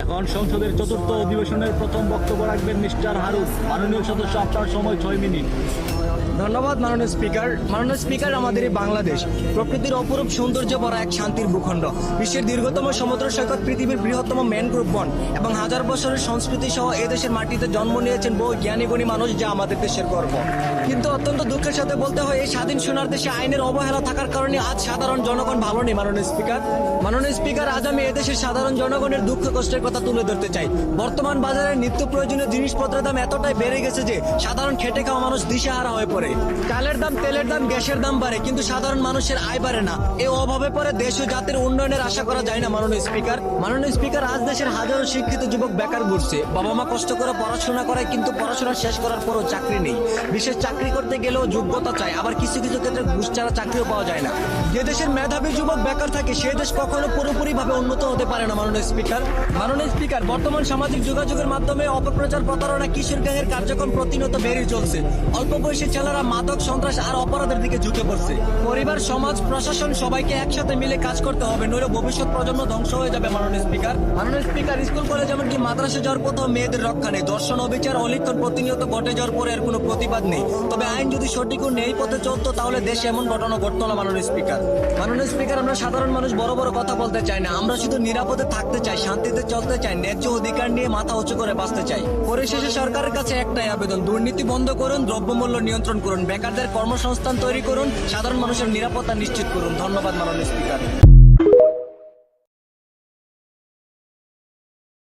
এখন সংসদের চতুর্থ অধিবেশনের প্রথম বক্তব্য রাখবেন মিস্টার হারুন। মাননীয় সদস্য, আপনার সময় 6 মিনিট। ধন্যবাদ মাননীয় স্পিকার। মাননীয় স্পিকার, আমাদের এই বাংলাদেশ প্রকৃতির অপরূপ সৌন্দর্য ভরা এক শান্তির ভূখণ্ড, বিশ্বের দীর্ঘতম সমুদ্র সৈকত, পৃথিবীর বৃহত্তম ম্যানগ্রোভ বন এবং হাজার বছরের সংস্কৃতি সহ এদেশের মাটিতে জন্ম নিয়েছেন বহু জ্ঞানীগুণী মানুষ, যা আমাদের দেশের গর্ব। কিন্তু অত্যন্ত দুঃখের সাথে বলতে হয়, এই স্বাধীন সোনার দেশে আইনের অবহেলা থাকার কারণে আজ সাধারণ জনগণ ভালো নেই। মাননীয় স্পিকার, আজ আমি এদেশের সাধারণ জনগণের দুঃখ কষ্টের কথা তুলে ধরতে চাই। বর্তমান বাজারে নিত্য প্রয়োজনীয় জিনিসপত্রের দাম এতটাই বেড়ে গেছে যে সাধারণ খেটে খাওয়া মানুষ দিশেহারা হয়ে পড়ে। চালের দাম, তেলের দাম, গ্যাসের দাম বাড়ে, কিন্তু সাধারণ মানুষের আয় বাড়ে না। এই অভাবে পরে দেশ ও জাতির উন্নয়নের আশা করা যায় না। মাননীয় স্পিকার, আজ দেশের হাজারো শিক্ষিত যুবক বেকার ঘুরছে। বাবা মা কষ্ট করে পড়াশোনা করে, কিন্তু পড়াশোনা শেষ করার পরও চাকরি নেই। বিশেষ চাকরি করতে গেলেও যোগ্যতা চাই, আবার কিছু কিছু ক্ষেত্রে ঘুষ ছাড়া চাকরিও পাওয়া যায় না। যে দেশের মেধাবী যুবক বেকার থাকে, সে দেশ কখনো পুরোপুরি ভাবে উন্নত হতে পারে না। মাননীয় স্পিকার, বর্তমান সামাজিক যোগাযোগের মাধ্যমে অপপ্রচার, প্রতারণা, কিশোর গ্যাংয়ের কার্যক্রম প্রতিনিয়ত বেড়ে চলছে। অল্প বয়সী ছেলেরা মাদক, সন্ত্রাস আর অপরাধের দিকে ঝুঁকে পড়ছে। পরিবার, সমাজ, প্রশাসন সবাইকে একসাথে মিলে কাজ করতে হবে, নইলে ভবিষ্যৎ প্রজন্ম ধ্বংস হয়ে যাবে। মাননীয় স্পিকার, স্কুল কলেজ এমনকি মাদ্রাসা যাওয়ার কোথাও মেয়েদের রক্ষা নেই। ধর্ষণ, অবিচার, অলিখন প্রতিনিয়ত ঘটে যাওয়ার পরে এর কোনো প্রতিবাদ নেই। তবে আইন যদি সঠিক ও ন্যায় পথে চলতো, তাহলে দেশে এমন ঘটনা ঘটতো না। মাননীয় স্পিকার, আমরা সাধারণ মানুষ বড় বড় কথা বলতে চাই না। আমরা শুধু নিরাপদে থাকতে চাই, শান্তিতে চলতে চাই, ন্যায্য অধিকার নিয়ে মাথা উঁচু করে বাঁচতে চাই। পরিশেষে সরকারের কাছে একটাই আবেদন: দুর্নীতি বন্ধ করুন, দ্রব্যমূল্য নিয়ন্ত্রণ করুন, বেকারদের কর্মসংস্থান তৈরি করুন, সাধারণ মানুষের নিরাপত্তা নিশ্চিত করুন। ধন্যবাদ মাননীয় স্পিকার।